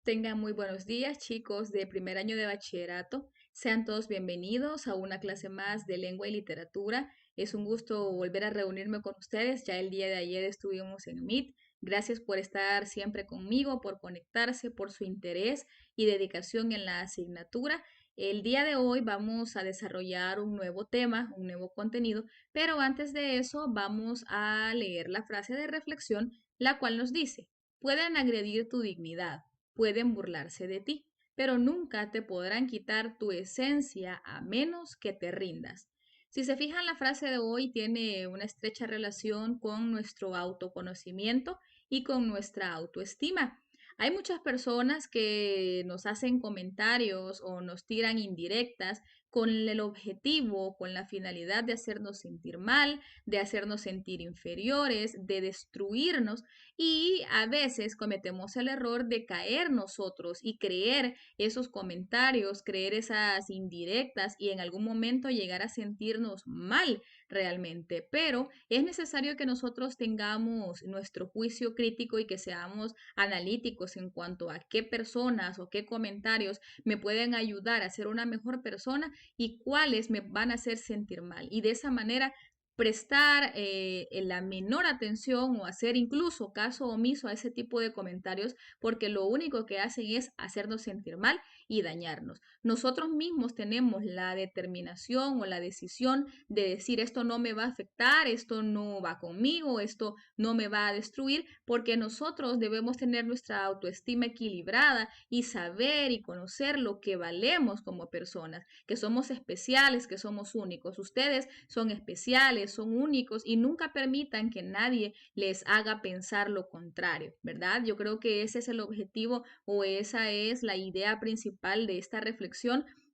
Tengan muy buenos días, chicos de primer año de bachillerato. Sean todos bienvenidos a una clase más de lengua y literatura. Es un gusto volver a reunirme con ustedes. Ya el día de ayer estuvimos en Meet. Gracias por estar siempre conmigo, por conectarse, por su interés y dedicación en la asignatura. El día de hoy vamos a desarrollar un nuevo tema, un nuevo contenido, pero antes de eso vamos a leer la frase de reflexión, la cual nos dice, pueden agredir tu dignidad, pueden burlarse de ti, pero nunca te podrán quitar tu esencia a menos que te rindas. Si se fijan, la frase de hoy tiene una estrecha relación con nuestro autoconocimiento y con nuestra autoestima. Hay muchas personas que nos hacen comentarios o nos tiran indirectas con el objetivo, con la finalidad de hacernos sentir mal, de hacernos sentir inferiores, de destruirnos, y a veces cometemos el error de caer nosotros y creer esos comentarios, creer esas indirectas y en algún momento llegar a sentirnos mal realmente. Pero es necesario que nosotros tengamos nuestro juicio crítico y que seamos analíticos en cuanto a qué personas o qué comentarios me pueden ayudar a ser una mejor persona y cuáles me van a hacer sentir mal. Y de esa manera prestar la menor atención o hacer incluso caso omiso a ese tipo de comentarios porque lo único que hacen es hacernos sentir mal y dañarnos. Nosotros mismos tenemos la determinación o la decisión de decir esto no me va a afectar, esto no va conmigo, esto no me va a destruir, porque nosotros debemos tener nuestra autoestima equilibrada y saber y conocer lo que valemos como personas, que somos especiales, que somos únicos. Ustedes son especiales, son únicos y nunca permitan que nadie les haga pensar lo contrario, ¿verdad? Yo creo que ese es el objetivo o esa es la idea principal de esta reflexión.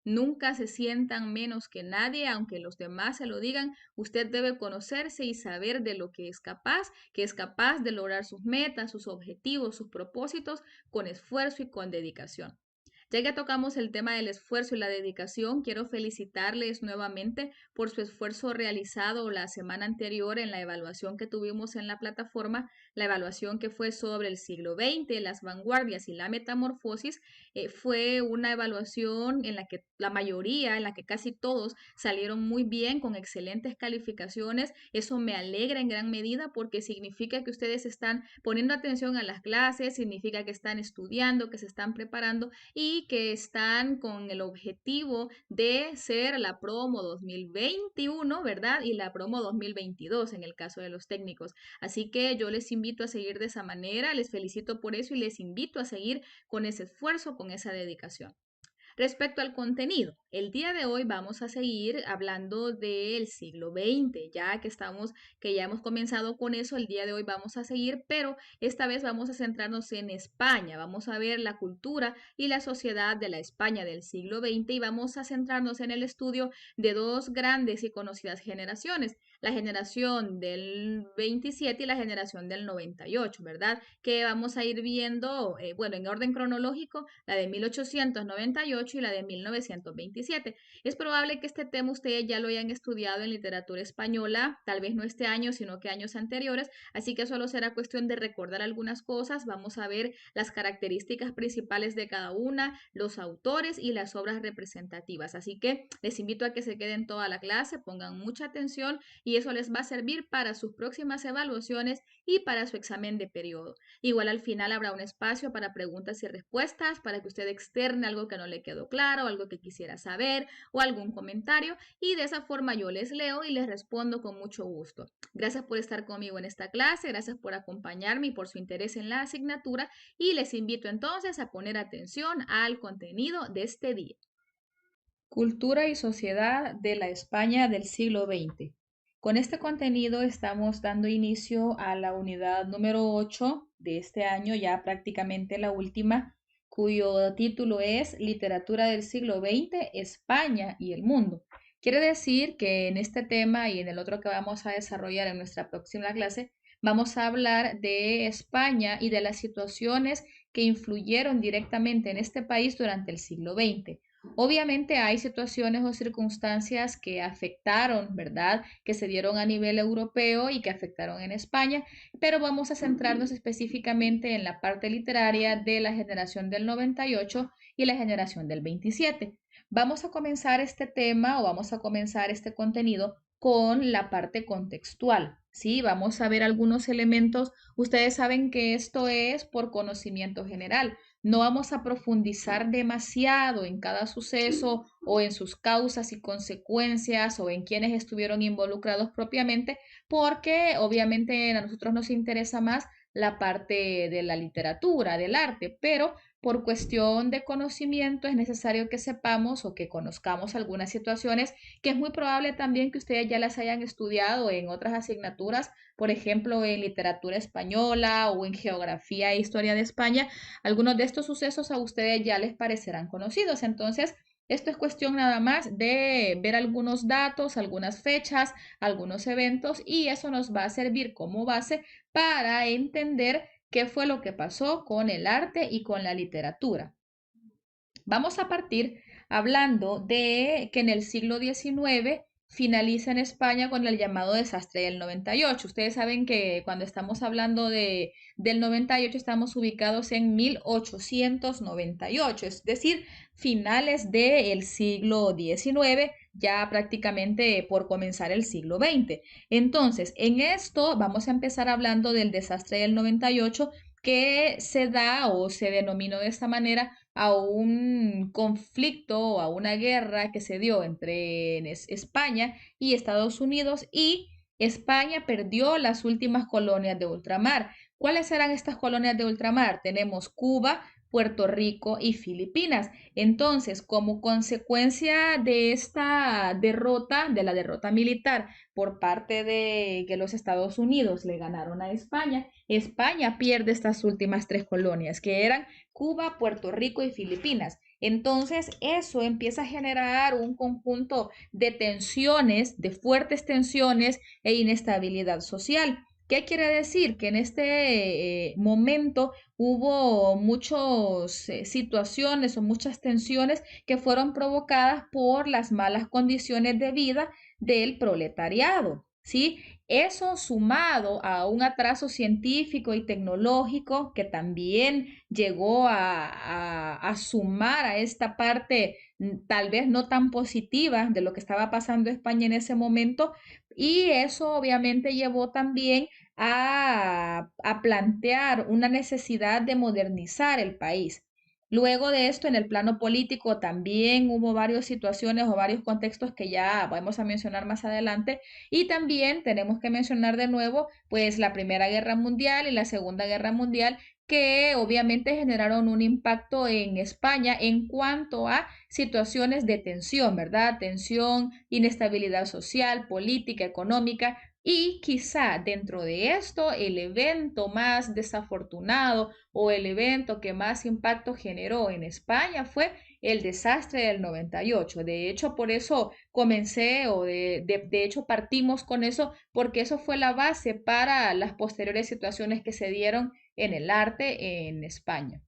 Nunca se sientan menos que nadie, aunque los demás se lo digan. Usted debe conocerse y saber de lo que es capaz de lograr sus metas, sus objetivos, sus propósitos con esfuerzo y con dedicación. Ya que tocamos el tema del esfuerzo y la dedicación, quiero felicitarles nuevamente por su esfuerzo realizado la semana anterior en la evaluación que tuvimos en la plataforma, la evaluación que fue sobre el siglo XX, las vanguardias y la metamorfosis. Fue una evaluación en la que la mayoría, en la que casi todos salieron muy bien, con excelentes calificaciones. Eso me alegra en gran medida porque significa que ustedes están poniendo atención a las clases, significa que están estudiando, que se están preparando y que están con el objetivo de ser la promo 2021, ¿verdad? Y la promo 2022 en el caso de los técnicos. Así que yo les invito a seguir de esa manera, les felicito por eso y les invito a seguir con ese esfuerzo, con esa dedicación. Respecto al contenido, el día de hoy vamos a seguir hablando del siglo XX, que ya hemos comenzado con eso, el día de hoy vamos a seguir, pero esta vez vamos a centrarnos en España, vamos a ver la cultura y la sociedad de la España del siglo XX y vamos a centrarnos en el estudio de dos grandes y conocidas generaciones, la generación del 27 y la generación del 98, ¿verdad? Que vamos a ir viendo, bueno, en orden cronológico, la de 1898 y la de 1927. Es probable que este tema ustedes ya lo hayan estudiado en literatura española, tal vez no este año, sino que años anteriores, así que solo será cuestión de recordar algunas cosas. Vamos a ver las características principales de cada una, los autores y las obras representativas. Así que les invito a que se queden toda la clase, pongan mucha atención y eso les va a servir para sus próximas evaluaciones y para su examen de periodo. Igual al final habrá un espacio para preguntas y respuestas, para que usted externe algo que no le quedó claro, algo que quisiera saber o algún comentario y de esa forma yo les leo y les respondo con mucho gusto. Gracias por estar conmigo en esta clase, gracias por acompañarme y por su interés en la asignatura y les invito entonces a poner atención al contenido de este día. Cultura y sociedad de la España del siglo XX. Con este contenido estamos dando inicio a la unidad número 8 de este año, ya prácticamente la última, cuyo título es Literatura del siglo XX, España y el mundo. Quiere decir que en este tema y en el otro que vamos a desarrollar en nuestra próxima clase, vamos a hablar de España y de las situaciones que influyeron directamente en este país durante el siglo XX. Obviamente hay situaciones o circunstancias que afectaron, ¿verdad? Que se dieron a nivel europeo y que afectaron en España, pero vamos a centrarnos específicamente en la parte literaria de la generación del 98 y la generación del 27. Vamos a comenzar este tema o vamos a comenzar este contenido con la parte contextual. Sí, vamos a ver algunos elementos. Ustedes saben que esto es por conocimiento general. No vamos a profundizar demasiado en cada suceso o en sus causas y consecuencias o en quienes estuvieron involucrados propiamente, porque obviamente a nosotros nos interesa más la parte de la literatura, del arte, pero por cuestión de conocimiento es necesario que sepamos o que conozcamos algunas situaciones que es muy probable también que ustedes ya las hayan estudiado en otras asignaturas, por ejemplo, en literatura española o en geografía e historia de España. Algunos de estos sucesos a ustedes ya les parecerán conocidos. Entonces, esto es cuestión nada más de ver algunos datos, algunas fechas, algunos eventos y eso nos va a servir como base para entender qué fue lo que pasó con el arte y con la literatura. Vamos a partir hablando de que en el siglo XIX finaliza en España con el llamado desastre del 98. Ustedes saben que cuando estamos hablando del 98 estamos ubicados en 1898, es decir, finales del siglo XIX, ya prácticamente por comenzar el siglo XX. Entonces, en esto vamos a empezar hablando del desastre del 98 que se da o se denominó de esta manera a un conflicto o a una guerra que se dio entre España y Estados Unidos y España perdió las últimas colonias de ultramar. ¿Cuáles eran estas colonias de ultramar? Tenemos Cuba, Puerto Rico y Filipinas. Entonces, como consecuencia de esta derrota, de la derrota militar por parte de que los Estados Unidos le ganaron a España, España pierde estas últimas tres colonias, que eran Cuba, Puerto Rico y Filipinas. Entonces, eso empieza a generar un conjunto de tensiones, de fuertes tensiones e inestabilidad social. ¿Qué quiere decir? Que en este momento hubo muchas situaciones o muchas tensiones que fueron provocadas por las malas condiciones de vida del proletariado, ¿sí? Eso sumado a un atraso científico y tecnológico que también llegó a sumar a esta parte tal vez no tan positiva de lo que estaba pasando en España en ese momento, y eso obviamente llevó también a plantear una necesidad de modernizar el país. Luego de esto, en el plano político, también hubo varias situaciones o varios contextos que ya vamos a mencionar más adelante. Y también tenemos que mencionar de nuevo, pues, la Primera Guerra Mundial y la Segunda Guerra Mundial, que obviamente generaron un impacto en España en cuanto a situaciones de tensión, ¿verdad? Tensión, inestabilidad social, política, económica. Y quizá dentro de esto, el evento más desafortunado o el evento que más impacto generó en España fue el desastre del 98. De hecho, por eso comencé o de hecho partimos con eso, porque eso fue la base para las posteriores situaciones que se dieron en el arte en España.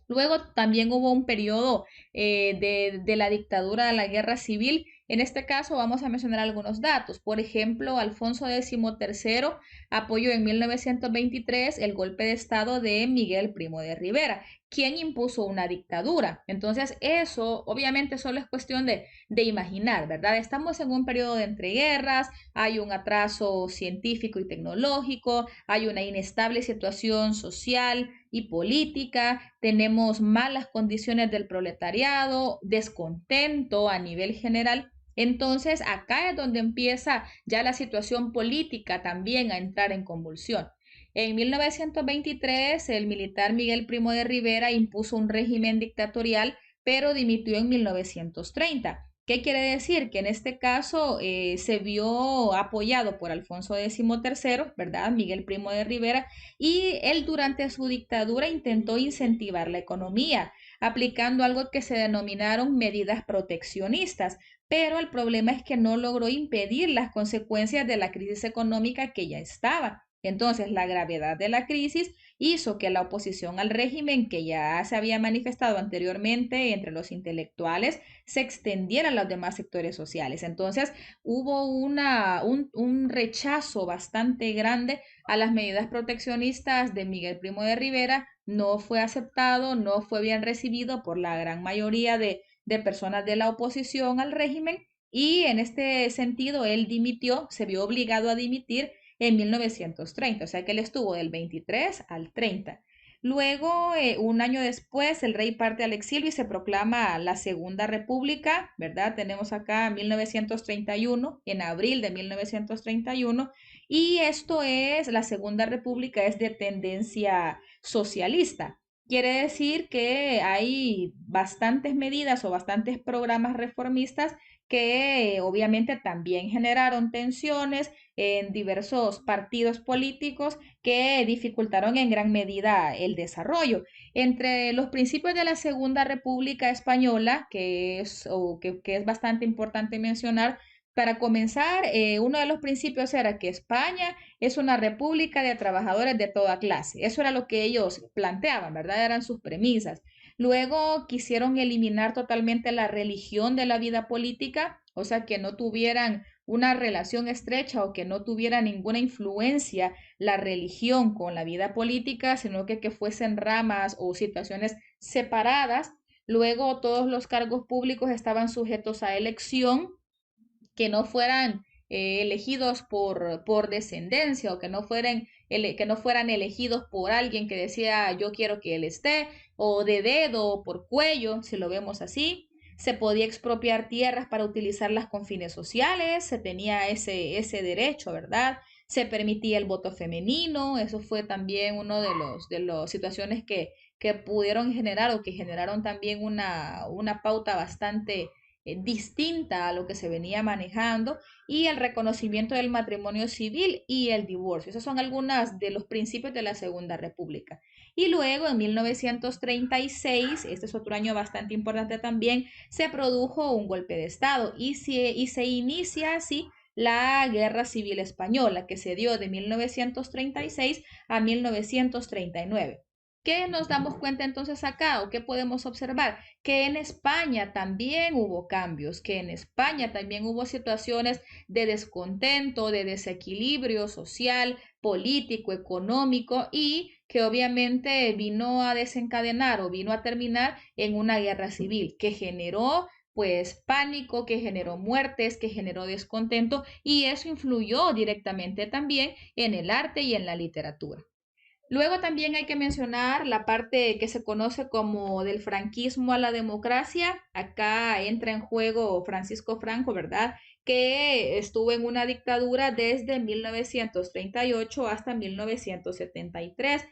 Luego también hubo un periodo de la dictadura de la guerra civil. En este caso vamos a mencionar algunos datos. Por ejemplo, Alfonso XIII apoyó en 1923 el golpe de estado de Miguel Primo de Rivera, quien impuso una dictadura. Entonces, eso obviamente solo es cuestión de imaginar, ¿verdad? Estamos en un periodo de entreguerras, hay un atraso científico y tecnológico, hay una inestable situación social y política, tenemos malas condiciones del proletariado, descontento a nivel general. Entonces, acá es donde empieza ya la situación política también a entrar en convulsión. En 1923, el militar Miguel Primo de Rivera impuso un régimen dictatorial, pero dimitió en 1930. ¿Qué quiere decir? Que en este caso se vio apoyado por Alfonso XIII, ¿verdad? Miguel Primo de Rivera, y él durante su dictadura intentó incentivar la economía, aplicando algo que se denominaron medidas proteccionistas, pero el problema es que no logró impedir las consecuencias de la crisis económica que ya estaba. Entonces, la gravedad de la crisis hizo que la oposición al régimen, que ya se había manifestado anteriormente entre los intelectuales, se extendiera a los demás sectores sociales. Entonces, hubo un rechazo bastante grande a las medidas proteccionistas de Miguel Primo de Rivera. No fue aceptado, no fue bien recibido por la gran mayoría de personas de la oposición al régimen, y en este sentido él dimitió, se vio obligado a dimitir en 1930, o sea que él estuvo del 23 al 30. Luego, un año después, el rey parte al exilio y se proclama la Segunda República, ¿verdad? Tenemos acá 1931, en abril de 1931, y esto es, la Segunda República es de tendencia socialista. Quiere decir que hay bastantes medidas o bastantes programas reformistas que obviamente también generaron tensiones en diversos partidos políticos que dificultaron en gran medida el desarrollo. Entre los principios de la Segunda República Española, que es bastante importante mencionar, para comenzar, uno de los principios era que España es una república de trabajadores de toda clase. Eso era lo que ellos planteaban, ¿verdad? Eran sus premisas. Luego quisieron eliminar totalmente la religión de la vida política, o sea, que no tuvieran una relación estrecha o que no tuviera ninguna influencia la religión con la vida política, sino que fuesen ramas o situaciones separadas. Luego todos los cargos públicos estaban sujetos a elección, que no fueran elegidos por descendencia, o que no fueran elegidos por alguien que decía yo quiero que él esté, o de dedo o por cuello, si lo vemos así. Se podía expropiar tierras para utilizarlas con fines sociales, se tenía ese derecho, ¿verdad? Se permitía el voto femenino, eso fue también uno de las situaciones que pudieron generar o que generaron también una pauta bastante distinta a lo que se venía manejando, y el reconocimiento del matrimonio civil y el divorcio. Esos son algunos de los principios de la Segunda República. Y luego, en 1936, este es otro año bastante importante también, se produjo un golpe de Estado y se inicia así la Guerra Civil Española, que se dio de 1936 a 1939. ¿Qué nos damos cuenta entonces acá o qué podemos observar? Que en España también hubo cambios, que en España también hubo situaciones de descontento, de desequilibrio social, político, económico, y que obviamente vino a desencadenar o vino a terminar en una guerra civil que generó pues pánico, que generó muertes, que generó descontento, y eso influyó directamente también en el arte y en la literatura. Luego también hay que mencionar la parte que se conoce como del franquismo a la democracia. Acá entra en juego Francisco Franco, ¿verdad? Que estuvo en una dictadura desde 1938 hasta 1973.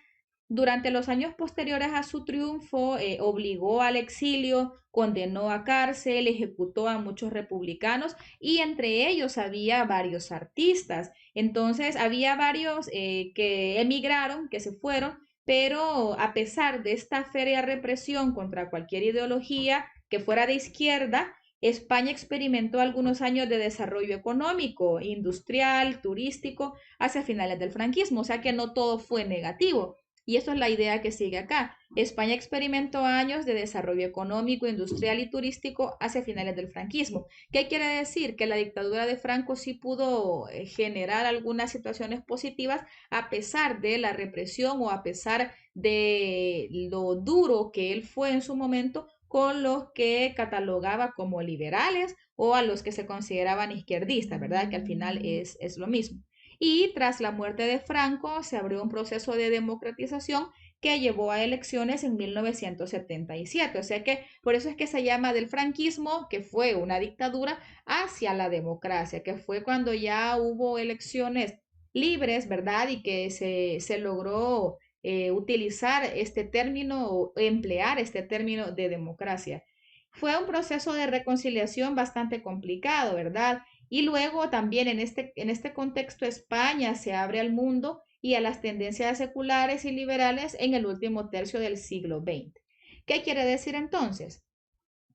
Durante los años posteriores a su triunfo, obligó al exilio, condenó a cárcel, ejecutó a muchos republicanos, y entre ellos había varios artistas. Entonces, había varios que emigraron, que se fueron, pero a pesar de esta férrea represión contra cualquier ideología que fuera de izquierda, España experimentó algunos años de desarrollo económico, industrial, turístico, hacia finales del franquismo, o sea que no todo fue negativo. Y eso es la idea que sigue acá. España experimentó años de desarrollo económico, industrial y turístico hacia finales del franquismo. ¿Qué quiere decir? Que la dictadura de Franco sí pudo generar algunas situaciones positivas a pesar de la represión o a pesar de lo duro que él fue en su momento con los que catalogaba como liberales o a los que se consideraban izquierdistas, ¿verdad? Que al final es lo mismo. Y tras la muerte de Franco se abrió un proceso de democratización que llevó a elecciones en 1977. O sea que por eso es que se llama del franquismo, que fue una dictadura, hacia la democracia, que fue cuando ya hubo elecciones libres, ¿verdad? Y que se logró utilizar este término o emplear este término de democracia. Fue un proceso de reconciliación bastante complicado, ¿verdad? Y luego también en este contexto España se abre al mundo y a las tendencias seculares y liberales en el último tercio del siglo XX. ¿Qué quiere decir entonces?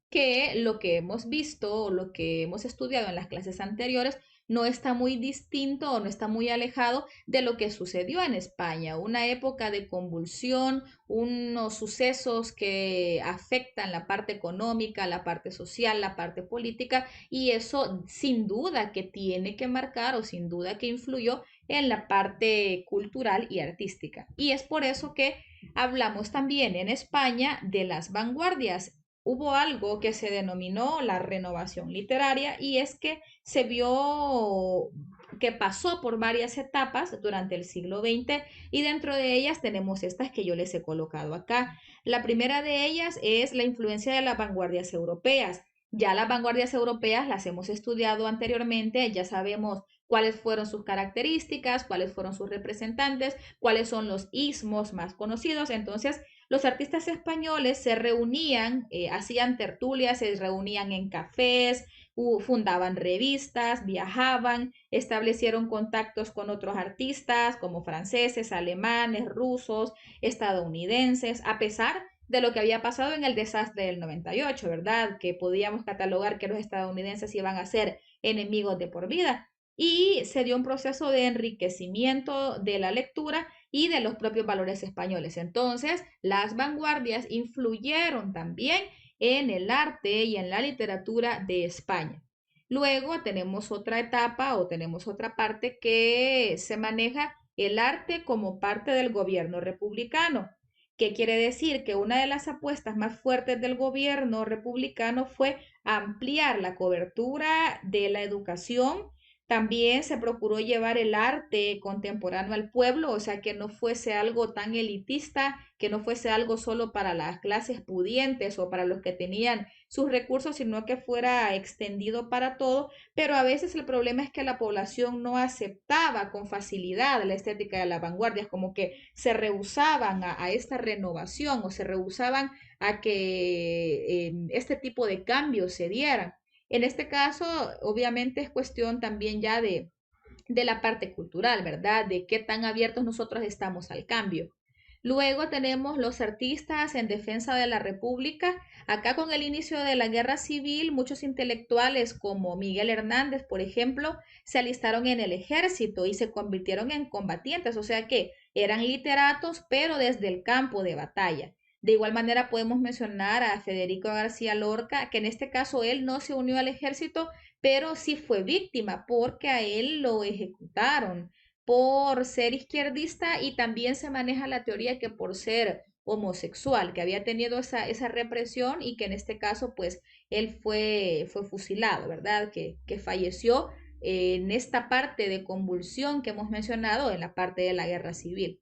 Que lo que hemos visto o lo que hemos estudiado en las clases anteriores no está muy distinto o no está muy alejado de lo que sucedió en España, una época de convulsión, unos sucesos que afectan la parte económica, la parte social, la parte política, y eso sin duda que tiene que marcar o sin duda que influyó en la parte cultural y artística. Y es por eso que hablamos también en España de las vanguardias. Hubo algo que se denominó la renovación literaria y es que se vio que pasó por varias etapas durante el siglo XX y dentro de ellas tenemos estas que yo les he colocado acá. La primera de ellas es la influencia de las vanguardias europeas. Ya las vanguardias europeas las hemos estudiado anteriormente, ya sabemos cuáles fueron sus características, cuáles fueron sus representantes, cuáles son los ismos más conocidos. Entonces, los artistas españoles se reunían, hacían tertulias, se reunían en cafés, fundaban revistas, viajaban, establecieron contactos con otros artistas como franceses, alemanes, rusos, estadounidenses, a pesar de lo que había pasado en el desastre del 98, ¿verdad? Que podíamos catalogar que los estadounidenses iban a ser enemigos de por vida. Y se dio un proceso de enriquecimiento de la lectura y de los propios valores españoles. Entonces, las vanguardias influyeron también en el arte y en la literatura de España. Luego tenemos otra etapa o tenemos otra parte que se maneja el arte como parte del gobierno republicano. ¿Qué quiere decir? Que una de las apuestas más fuertes del gobierno republicano fue ampliar la cobertura de la educación. También se procuró llevar el arte contemporáneo al pueblo, o sea, que no fuese algo tan elitista, que no fuese algo solo para las clases pudientes o para los que tenían sus recursos, sino que fuera extendido para todo. Pero a veces el problema es que la población no aceptaba con facilidad la estética de las vanguardias, como que se rehusaban a esta renovación o se rehusaban a que este tipo de cambios se dieran. En este caso, obviamente es cuestión también ya de la parte cultural, ¿verdad? De qué tan abiertos nosotros estamos al cambio. Luego tenemos los artistas en defensa de la República. Acá con el inicio de la guerra civil, muchos intelectuales como Miguel Hernández, por ejemplo, se alistaron en el ejército y se convirtieron en combatientes, o sea que eran literatos, pero desde el campo de batalla. De igual manera podemos mencionar a Federico García Lorca, que en este caso él no se unió al ejército, pero sí fue víctima porque a él lo ejecutaron por ser izquierdista y también se maneja la teoría que por ser homosexual, que había tenido esa represión y que en este caso pues él fue fusilado, ¿verdad? Que falleció en esta parte de convulsión que hemos mencionado en la parte de la guerra civil.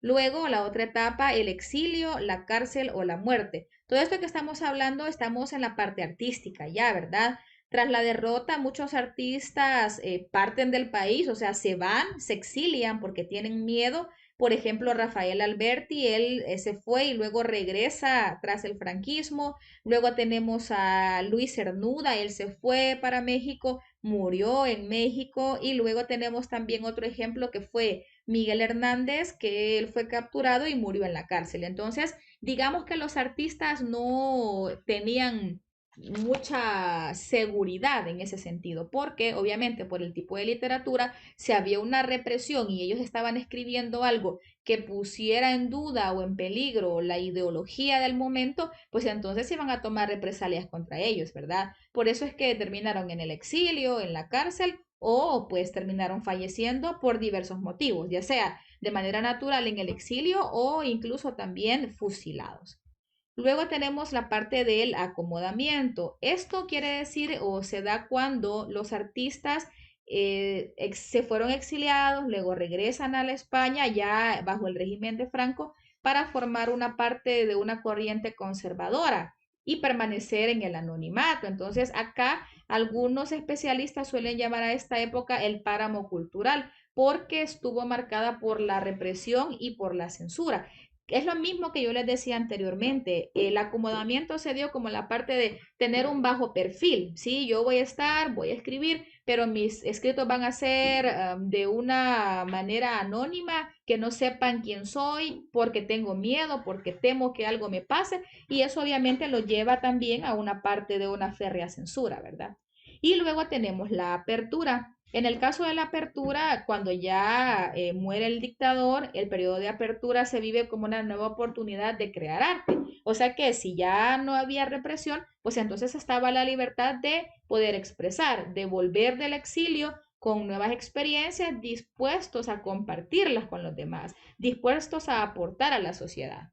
Luego, la otra etapa, el exilio, la cárcel o la muerte. Todo esto que estamos hablando, estamos en la parte artística ya, ¿verdad? Tras la derrota, muchos artistas parten del país, o sea, se van, se exilian porque tienen miedo. Por ejemplo, Rafael Alberti, él se fue y luego regresa tras el franquismo. Luego tenemos a Luis Cernuda, él se fue para México, murió en México. Y luego tenemos también otro ejemplo que fue Miguel Hernández, que él fue capturado y murió en la cárcel. Entonces, digamos que los artistas no tenían mucha seguridad en ese sentido, porque obviamente por el tipo de literatura, si había una represión y ellos estaban escribiendo algo que pusiera en duda o en peligro la ideología del momento, pues entonces iban a tomar represalias contra ellos, ¿verdad? Por eso es que terminaron en el exilio, en la cárcel o pues terminaron falleciendo por diversos motivos, ya sea de manera natural en el exilio o incluso también fusilados. Luego tenemos la parte del acomodamiento. Esto quiere decir o se da cuando los artistas se fueron exiliados, luego regresan a la España ya bajo el régimen de Franco para formar una parte de una corriente conservadora y permanecer en el anonimato. Entonces acá algunos especialistas suelen llamar a esta época el páramo cultural porque estuvo marcada por la represión y por la censura. Es lo mismo que yo les decía anteriormente, el acomodamiento se dio como la parte de tener un bajo perfil, ¿sí? Yo voy a estar, voy a escribir, pero mis escritos van a ser de una manera anónima, que no sepan quién soy, porque tengo miedo, porque temo que algo me pase, y eso obviamente lo lleva también a una parte de una férrea censura, ¿verdad? Y luego tenemos la apertura. En el caso de la apertura, cuando ya muere el dictador, el periodo de apertura se vive como una nueva oportunidad de crear arte. O sea que si ya no había represión, pues entonces estaba la libertad de poder expresar, de volver del exilio con nuevas experiencias, dispuestos a compartirlas con los demás, dispuestos a aportar a la sociedad.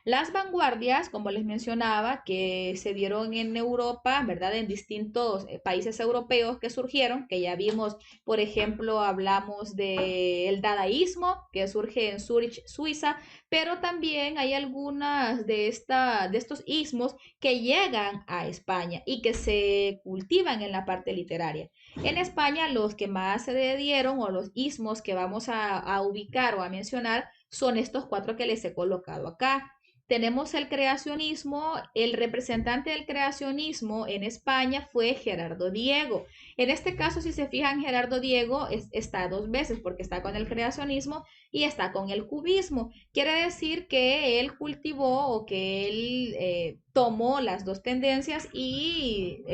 Las vanguardias, como les mencionaba, que se dieron en Europa, ¿verdad? En distintos países europeos que surgieron, que ya vimos, por ejemplo, hablamos del dadaísmo, que surge en Zurich, Suiza, pero también hay algunas de estos ismos que llegan a España y que se cultivan en la parte literaria. En España, los que más se dieron, o los ismos que vamos a ubicar o a mencionar, son estos cuatro que les he colocado acá. Tenemos el creacionismo, el representante del creacionismo en España fue Gerardo Diego. En este caso, si se fijan, Gerardo Diego está dos veces porque está con el creacionismo y está con el cubismo. Quiere decir que él cultivó o que él tomó las dos tendencias y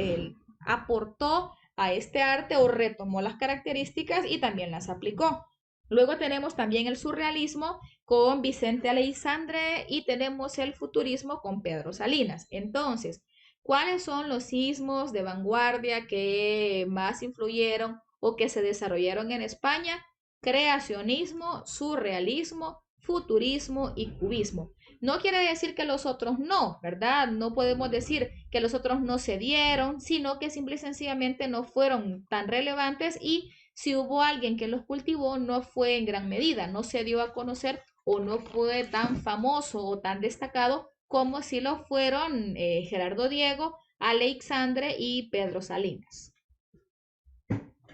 aportó a este arte o retomó las características y también las aplicó. Luego tenemos también el surrealismo con Vicente Aleixandre y tenemos el futurismo con Pedro Salinas. Entonces, ¿cuáles son los sismos de vanguardia que más influyeron o que se desarrollaron en España? Creacionismo, surrealismo, futurismo y cubismo. No quiere decir que los otros no, ¿verdad? No podemos decir que los otros no se dieron, sino que simple y sencillamente no fueron tan relevantes y si hubo alguien que los cultivó, no fue en gran medida, no se dio a conocer o no fue tan famoso o tan destacado como si lo fueron Gerardo Diego, Alexandre y Pedro Salinas.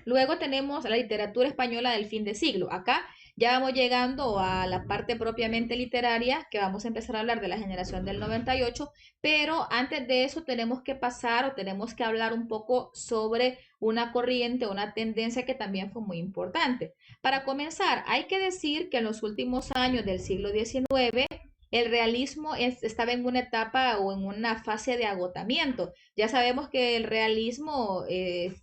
Luego tenemos la literatura española del fin de siglo. Acá ya vamos llegando a la parte propiamente literaria, que vamos a empezar a hablar de la generación del 98, pero antes de eso tenemos que pasar o tenemos que hablar un poco sobre una corriente, una tendencia que también fue muy importante. Para comenzar, hay que decir que en los últimos años del siglo XIX, el realismo estaba en una etapa o en una fase de agotamiento. Ya sabemos que el realismo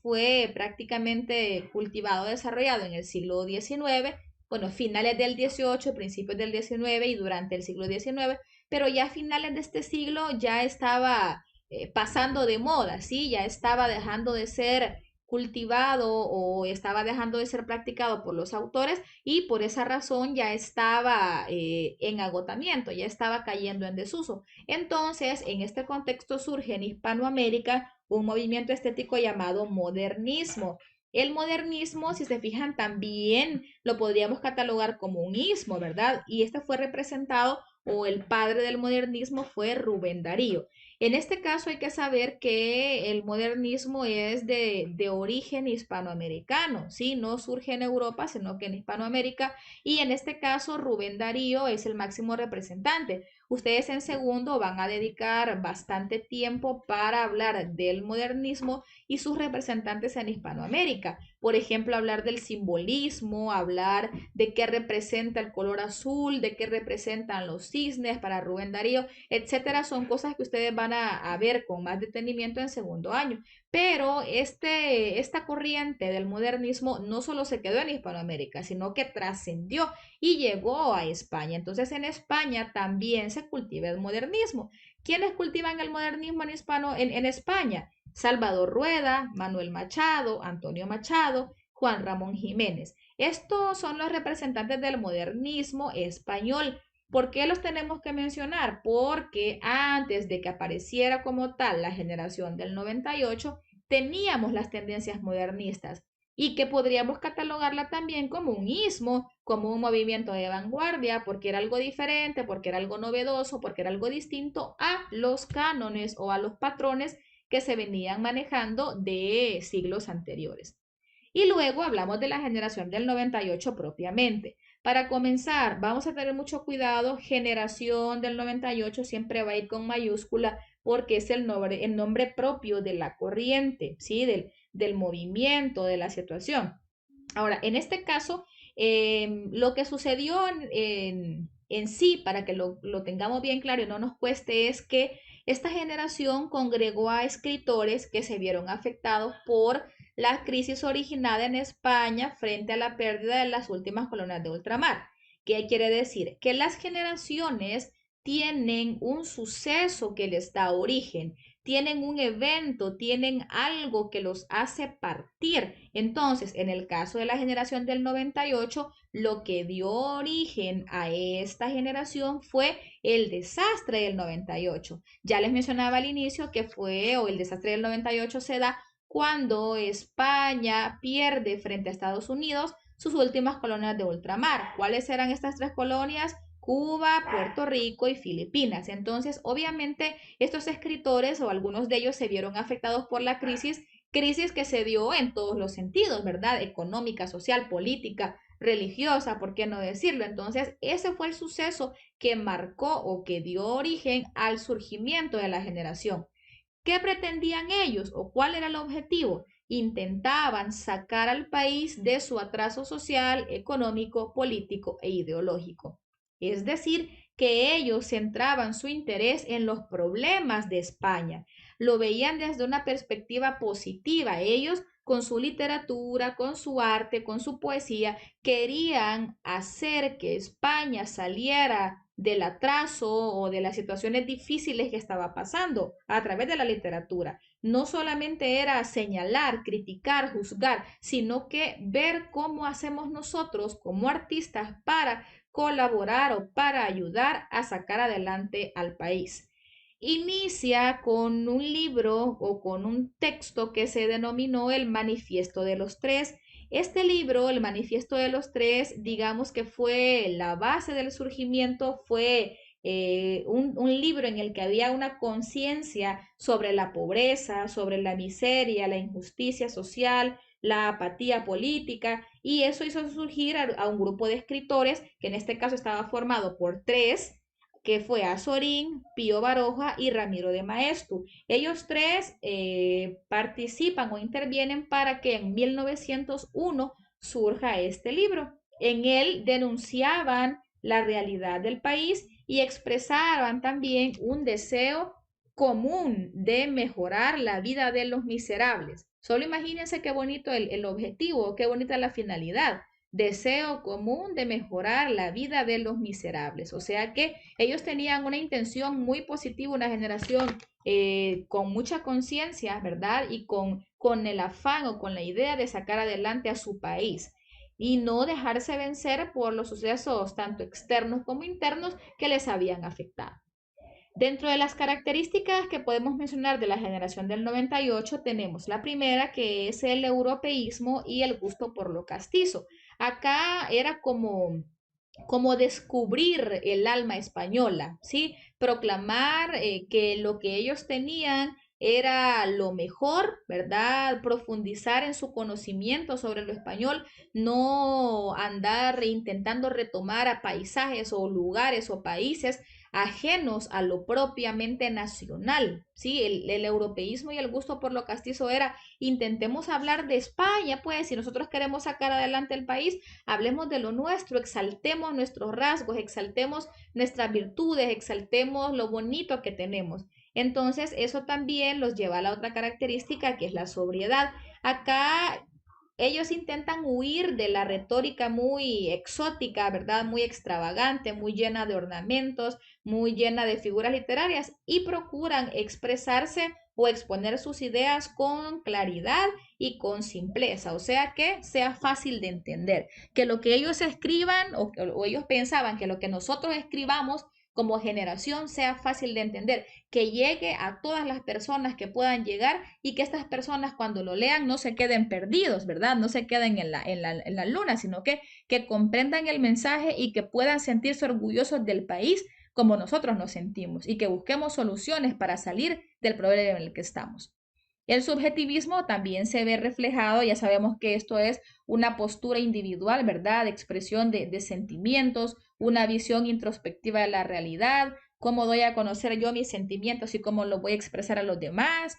fue prácticamente cultivado, desarrollado en el siglo XIX, bueno, finales del XVIII, principios del XIX y durante el siglo XIX, pero ya a finales de este siglo ya estaba pasando de moda, ¿sí? Ya estaba dejando de ser cultivado o estaba dejando de ser practicado por los autores y por esa razón ya estaba en agotamiento, ya estaba cayendo en desuso. Entonces, en este contexto surge en Hispanoamérica un movimiento estético llamado modernismo. El modernismo, si se fijan, también lo podríamos catalogar como un ismo, ¿verdad? Y este fue representado, o el padre del modernismo fue Rubén Darío. En este caso hay que saber que el modernismo es de origen hispanoamericano, ¿sí? No surge en Europa, sino que en Hispanoamérica, y en este caso Rubén Darío es el máximo representante. Ustedes en segundo van a dedicar bastante tiempo para hablar del modernismo y sus representantes en Hispanoamérica. Por ejemplo, hablar del simbolismo, hablar de qué representa el color azul, de qué representan los cisnes para Rubén Darío, etcétera. Son cosas que ustedes van a ver con más detenimiento en segundo año. Pero esta corriente del modernismo no solo se quedó en Hispanoamérica, sino que trascendió y llegó a España. Entonces en España también se cultiva el modernismo. ¿Quiénes cultivan el modernismo en España? Salvador Rueda, Manuel Machado, Antonio Machado, Juan Ramón Jiménez. Estos son los representantes del modernismo español. ¿Por qué los tenemos que mencionar? Porque antes de que apareciera como tal la generación del 98, teníamos las tendencias modernistas y que podríamos catalogarla también como un ismo, como un movimiento de vanguardia, porque era algo diferente, porque era algo novedoso, porque era algo distinto a los cánones o a los patrones que se venían manejando de siglos anteriores. Y luego hablamos de la generación del 98 propiamente. Para comenzar, vamos a tener mucho cuidado, generación del 98 siempre va a ir con mayúscula porque es el nombre propio de la corriente, ¿sí? Del movimiento, de la situación. Ahora, en este caso, lo que sucedió en sí, para que lo tengamos bien claro y no nos cueste, es que esta generación congregó a escritores que se vieron afectados por la crisis originada en España frente a la pérdida de las últimas colonias de ultramar. ¿Qué quiere decir? Que las generaciones tienen un suceso que les da origen, tienen un evento, tienen algo que los hace partir. Entonces, en el caso de la generación del 98, lo que dio origen a esta generación fue el desastre del 98. Ya les mencionaba al inicio que el desastre del 98 se da cuando España pierde frente a Estados Unidos sus últimas colonias de ultramar. ¿Cuáles eran estas tres colonias? Cuba, Puerto Rico y Filipinas. Entonces, obviamente, estos escritores o algunos de ellos se vieron afectados por la crisis que se dio en todos los sentidos, ¿verdad? Económica, social, política, religiosa, ¿por qué no decirlo? Entonces, ese fue el suceso que marcó o que dio origen al surgimiento de la generación. ¿Qué pretendían ellos o cuál era el objetivo? Intentaban sacar al país de su atraso social, económico, político e ideológico. Es decir, que ellos centraban su interés en los problemas de España. Lo veían desde una perspectiva positiva. Ellos, con su literatura, con su arte, con su poesía, querían hacer que España saliera del atraso o de las situaciones difíciles que estaba pasando a través de la literatura. No solamente era señalar, criticar, juzgar, sino que ver cómo hacemos nosotros como artistas para colaborar o para ayudar a sacar adelante al país. Inicia con un libro o con un texto que se denominó el Manifiesto de los Tres. Este libro, el Manifiesto de los Tres, digamos que fue la base del surgimiento, fue un libro en el que había una conciencia sobre la pobreza, sobre la miseria, la injusticia social, la apatía política, y eso hizo surgir a un grupo de escritores que en este caso estaba formado por tres, que fue Azorín, Pío Baroja y Ramiro de Maeztu. Ellos tres participan o intervienen para que en 1901 surja este libro. En él denunciaban la realidad del país y expresaban también un deseo común de mejorar la vida de los miserables. Solo imagínense qué bonito el objetivo, qué bonita la finalidad. Deseo común de mejorar la vida de los miserables. O sea que ellos tenían una intención muy positiva, una generación con mucha conciencia, ¿verdad? Y con el afán o con la idea de sacar adelante a su país y no dejarse vencer por los sucesos tanto externos como internos que les habían afectado. Dentro de las características que podemos mencionar de la generación del 98 tenemos la primera, que es el europeísmo y el gusto por lo castizo. Acá era como descubrir el alma española, ¿sí? Proclamar que lo que ellos tenían era lo mejor, ¿verdad? Profundizar en su conocimiento sobre lo español, no andar intentando retomar a paisajes o lugares o países ajenos a lo propiamente nacional, ¿sí? El europeísmo y el gusto por lo castizo era, intentemos hablar de España, pues, si nosotros queremos sacar adelante el país, hablemos de lo nuestro, exaltemos nuestros rasgos, exaltemos nuestras virtudes, exaltemos lo bonito que tenemos. Entonces, eso también los lleva a la otra característica que es la sobriedad. Acá ellos intentan huir de la retórica muy exótica, ¿verdad? Muy extravagante, muy llena de ornamentos, muy llena de figuras literarias y procuran expresarse o exponer sus ideas con claridad y con simpleza, o sea que sea fácil de entender, que lo que ellos escriban o ellos pensaban que lo que nosotros escribamos como generación sea fácil de entender, que llegue a todas las personas que puedan llegar y que estas personas cuando lo lean no se queden perdidos, ¿verdad? No se queden en la luna, sino que comprendan el mensaje y que puedan sentirse orgullosos del país como nosotros nos sentimos y que busquemos soluciones para salir del problema en el que estamos. El subjetivismo también se ve reflejado, ya sabemos que esto es una postura individual, ¿verdad? Expresión de sentimientos, una visión introspectiva de la realidad, cómo doy a conocer yo mis sentimientos y cómo los voy a expresar a los demás.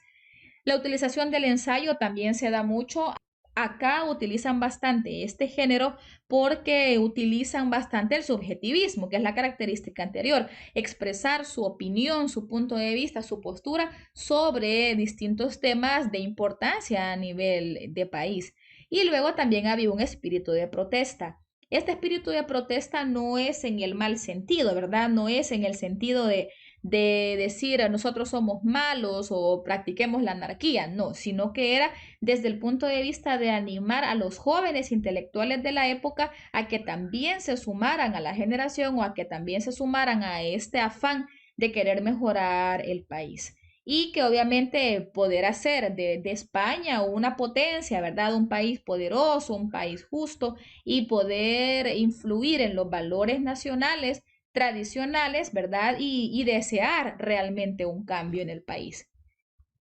La utilización del ensayo también se da mucho acá utilizan bastante este género porque utilizan bastante el subjetivismo, que es la característica anterior, expresar su opinión, su punto de vista, su postura sobre distintos temas de importancia a nivel de país. Y luego también había un espíritu de protesta. Este espíritu de protesta no es en el mal sentido, ¿verdad? No es en el sentido de decir nosotros somos malos o practiquemos la anarquía, no, sino que era desde el punto de vista de animar a los jóvenes intelectuales de la época a que también se sumaran a la generación o a que también se sumaran a este afán de querer mejorar el país. Y que obviamente poder hacer de España una potencia, ¿verdad? Un país poderoso, un país justo y poder influir en los valores nacionales tradicionales, ¿verdad? Y desear realmente un cambio en el país.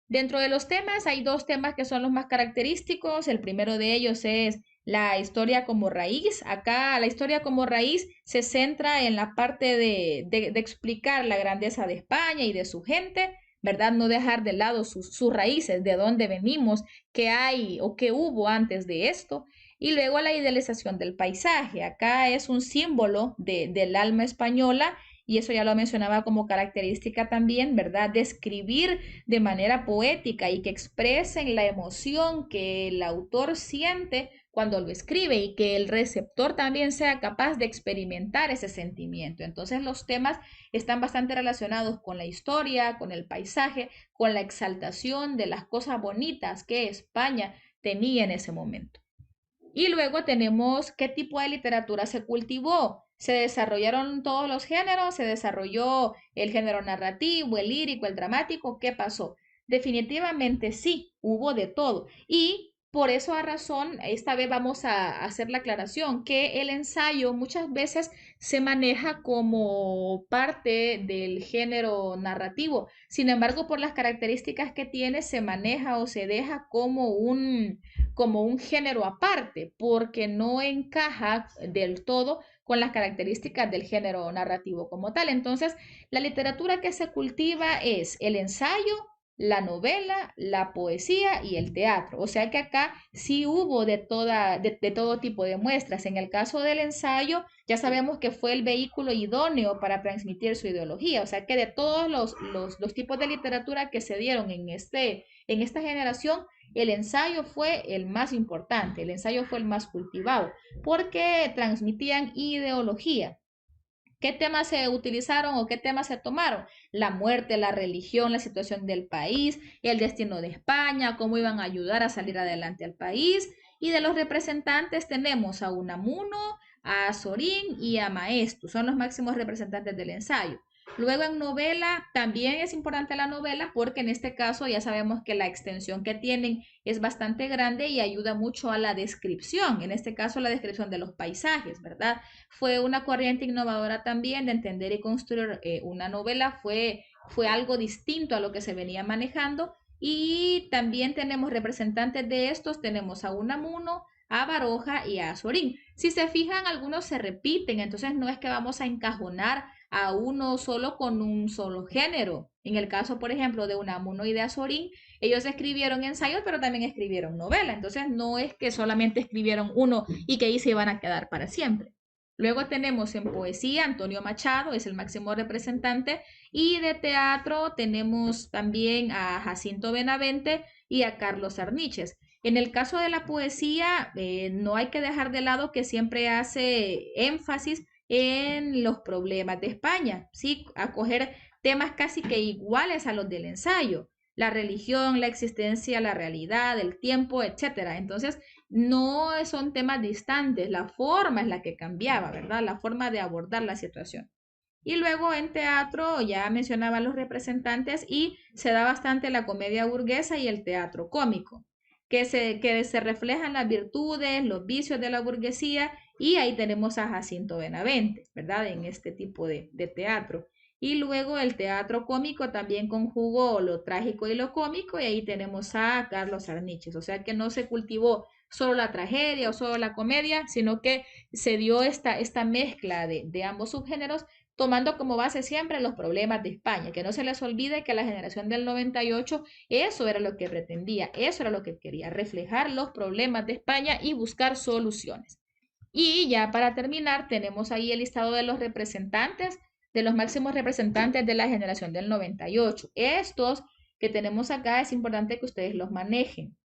Dentro de los temas hay dos temas que son los más característicos. El primero de ellos es la historia como raíz. Acá la historia como raíz se centra en la parte de explicar la grandeza de España y de su gente, ¿verdad? No dejar de lado sus raíces, de dónde venimos, qué hay o qué hubo antes de esto. Y luego la idealización del paisaje. Acá es un símbolo del alma española y eso ya lo mencionaba como característica también, ¿verdad? Describir de manera poética y que expresen la emoción que el autor siente cuando lo escribe y que el receptor también sea capaz de experimentar ese sentimiento. Entonces los temas están bastante relacionados con la historia, con el paisaje, con la exaltación de las cosas bonitas que España tenía en ese momento. Y luego tenemos qué tipo de literatura se cultivó. Se desarrollaron todos los géneros, se desarrolló el género narrativo, el lírico, el dramático. ¿Qué pasó? Definitivamente sí, hubo de todo. Y por eso a razón, esta vez vamos a hacer la aclaración, que el ensayo muchas veces se maneja como parte del género narrativo. Sin embargo, por las características que tiene, se maneja o se deja como un género aparte, porque no encaja del todo con las características del género narrativo como tal. Entonces, la literatura que se cultiva es el ensayo, la novela, la poesía y el teatro. O sea que acá sí hubo de todo tipo de muestras. En el caso del ensayo, ya sabemos que fue el vehículo idóneo para transmitir su ideología. O sea que de todos los tipos de literatura que se dieron en esta generación, el ensayo fue el más importante, el ensayo fue el más cultivado, porque transmitían ideología. ¿Qué temas se utilizaron o qué temas se tomaron? La muerte, la religión, la situación del país, el destino de España, cómo iban a ayudar a salir adelante al país. Y de los representantes tenemos a Unamuno, a Sorín y a Maestu. Son los máximos representantes del ensayo. Luego en novela, también es importante la novela porque en este caso ya sabemos que la extensión que tienen es bastante grande y ayuda mucho a la descripción, en este caso la descripción de los paisajes, ¿verdad? Fue una corriente innovadora también de entender y construir una novela, fue algo distinto a lo que se venía manejando y también tenemos representantes de estos, tenemos a Unamuno, a Baroja y a Azorín. Si se fijan, algunos se repiten, entonces no es que vamos a encajonar a uno solo con un solo género. En el caso, por ejemplo, de Unamuno y de Azorín, ellos escribieron ensayos, pero también escribieron novela. Entonces, no es que solamente escribieron uno y que ahí se iban a quedar para siempre. Luego tenemos en poesía Antonio Machado, es el máximo representante, y de teatro tenemos también a Jacinto Benavente y a Carlos Arniches. En el caso de la poesía, no hay que dejar de lado que siempre hace énfasis en los problemas de España, ¿sí? Acoger temas casi que iguales a los del ensayo, la religión, la existencia, la realidad, el tiempo, etcétera. Entonces, no son temas distantes, la forma es la que cambiaba, ¿verdad? La forma de abordar la situación. Y luego en teatro ya mencionaba los representantes y se da bastante la comedia burguesa y el teatro cómico, que se reflejan las virtudes, los vicios de la burguesía y ahí tenemos a Jacinto Benavente, ¿verdad? En este tipo de teatro. Y luego el teatro cómico también conjugó lo trágico y lo cómico y ahí tenemos a Carlos Arniches, o sea que no se cultivó solo la tragedia o solo la comedia, sino que se dio esta mezcla de ambos subgéneros tomando como base siempre los problemas de España, que no se les olvide que la generación del 98 eso era lo que pretendía, eso era lo que quería, reflejar los problemas de España y buscar soluciones. Y ya para terminar, tenemos ahí el listado de los representantes, de los máximos representantes de la generación del 98. Estos que tenemos acá es importante que ustedes los manejen,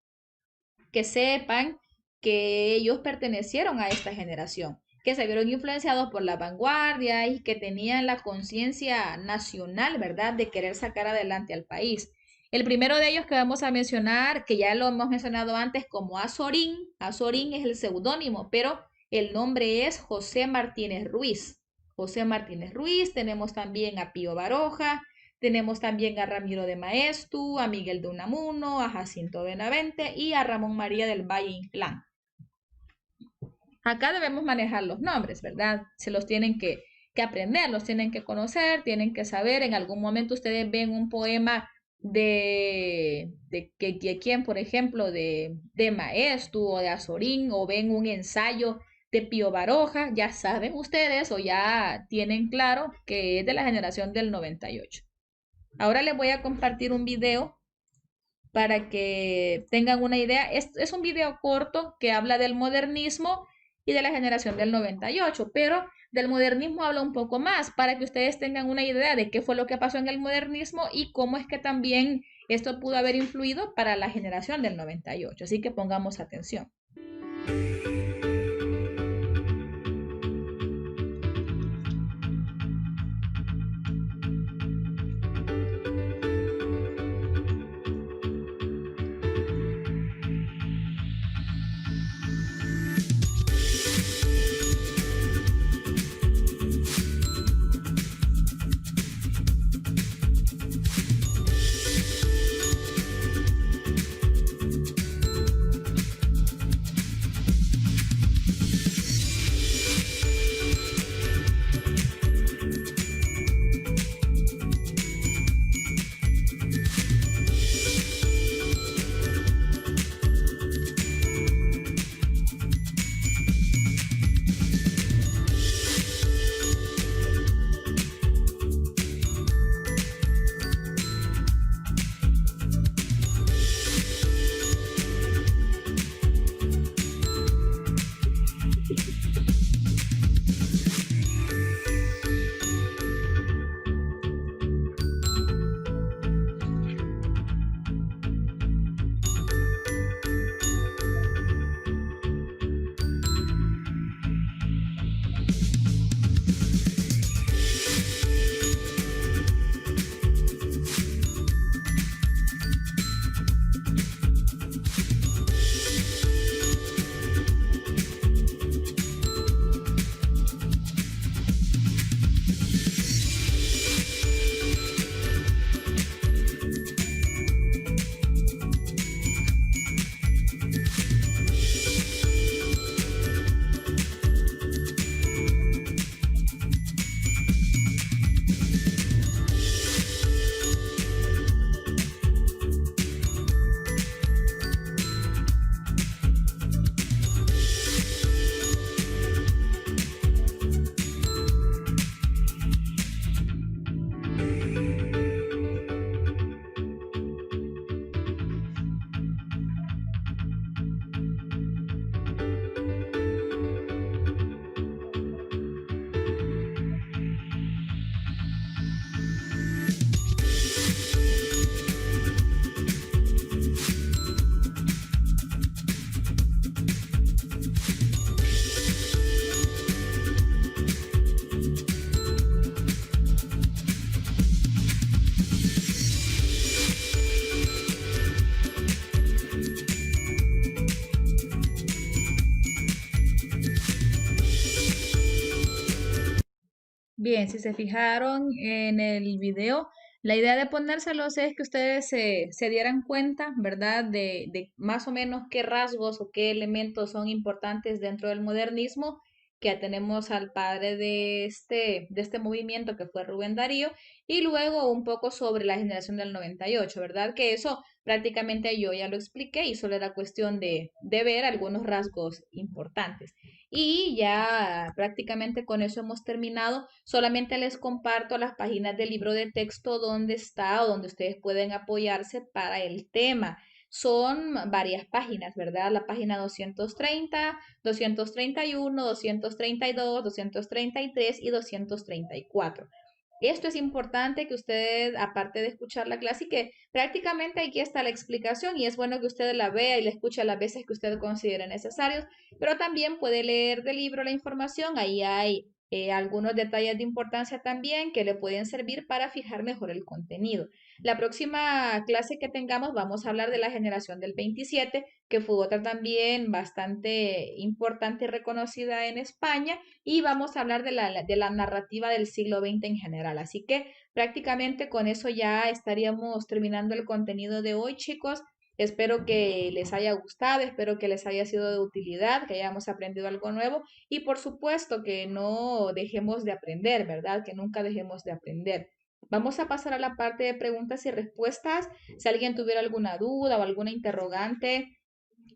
que sepan que ellos pertenecieron a esta generación, que se vieron influenciados por la vanguardia y que tenían la conciencia nacional, ¿verdad?, de querer sacar adelante al país. El primero de ellos que vamos a mencionar, que ya lo hemos mencionado antes como Azorín, Azorín es el seudónimo, pero el nombre es José Martínez Ruiz. José Martínez Ruiz, tenemos también a Pío Baroja, tenemos también a Ramiro de Maeztu, a Miguel de Unamuno, a Jacinto Benavente y a Ramón María del Valle Inclán. Acá debemos manejar los nombres, ¿verdad? Se los tienen que aprender, los tienen que conocer, tienen que saber. En algún momento ustedes ven un poema de quién, por ejemplo, de Maeztu o de Azorín, o ven un ensayo de Pío Baroja, ya saben ustedes o ya tienen claro que es de la generación del 98. Ahora les voy a compartir un video para que tengan una idea. Es un video corto que habla del modernismo y de la generación del 98, pero del modernismo habla un poco más para que ustedes tengan una idea de qué fue lo que pasó en el modernismo y cómo es que también esto pudo haber influido para la generación del 98. Así que pongamos atención. Bien, si se fijaron en el video, la idea de ponérselos es que ustedes se dieran cuenta, ¿verdad?, de más o menos qué rasgos o qué elementos son importantes dentro del modernismo que ya tenemos al padre de este movimiento que fue Rubén Darío, y luego un poco sobre la generación del 98, ¿verdad? Que eso prácticamente yo ya lo expliqué y solo era cuestión de ver algunos rasgos importantes. Y ya prácticamente con eso hemos terminado. Solamente les comparto las páginas del libro de texto donde está o donde ustedes pueden apoyarse para el tema. Son varias páginas, ¿verdad? La página 230, 231, 232, 233 y 234. Esto es importante que usted, aparte de escuchar la clase, y que prácticamente aquí está la explicación y es bueno que usted la vea y la escuche las veces que usted considere necesarios, pero también puede leer del libro la información. Ahí hay algunos detalles de importancia también que le pueden servir para fijar mejor el contenido. La próxima clase que tengamos vamos a hablar de la generación del 27, que fue otra también bastante importante y reconocida en España, y vamos a hablar de la narrativa del siglo XX en general. Así que prácticamente con eso ya estaríamos terminando el contenido de hoy, chicos. Espero que les haya gustado, espero que les haya sido de utilidad, que hayamos aprendido algo nuevo y por supuesto que no dejemos de aprender, ¿verdad? Que nunca dejemos de aprender. Vamos a pasar a la parte de preguntas y respuestas. Si alguien tuviera alguna duda o alguna interrogante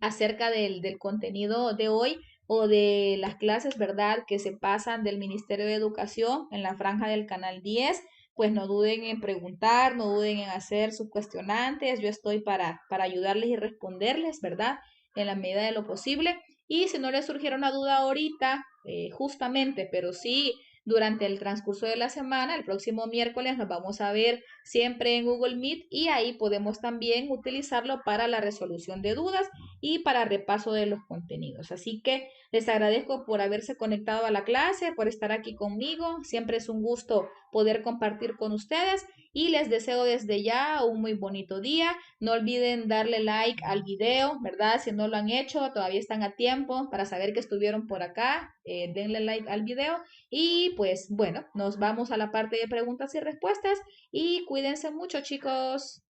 acerca del contenido de hoy o de las clases, ¿verdad?, que se pasan del Ministerio de Educación en la franja del Canal 10, pues no duden en preguntar, no duden en hacer sus cuestionantes. Yo estoy para ayudarles y responderles, ¿verdad?, en la medida de lo posible. Y si no les surgiera una duda ahorita, justamente, pero sí durante el transcurso de la semana, el próximo miércoles nos vamos a ver siempre en Google Meet y ahí podemos también utilizarlo para la resolución de dudas y para repaso de los contenidos. Así que les agradezco por haberse conectado a la clase, por estar aquí conmigo. Siempre es un gusto poder compartir con ustedes y les deseo desde ya un muy bonito día. No olviden darle like al video, ¿verdad? Si no lo han hecho, todavía están a tiempo para saber que estuvieron por acá. Denle like al video y pues bueno, nos vamos a la parte de preguntas y respuestas y cuídense mucho, chicos.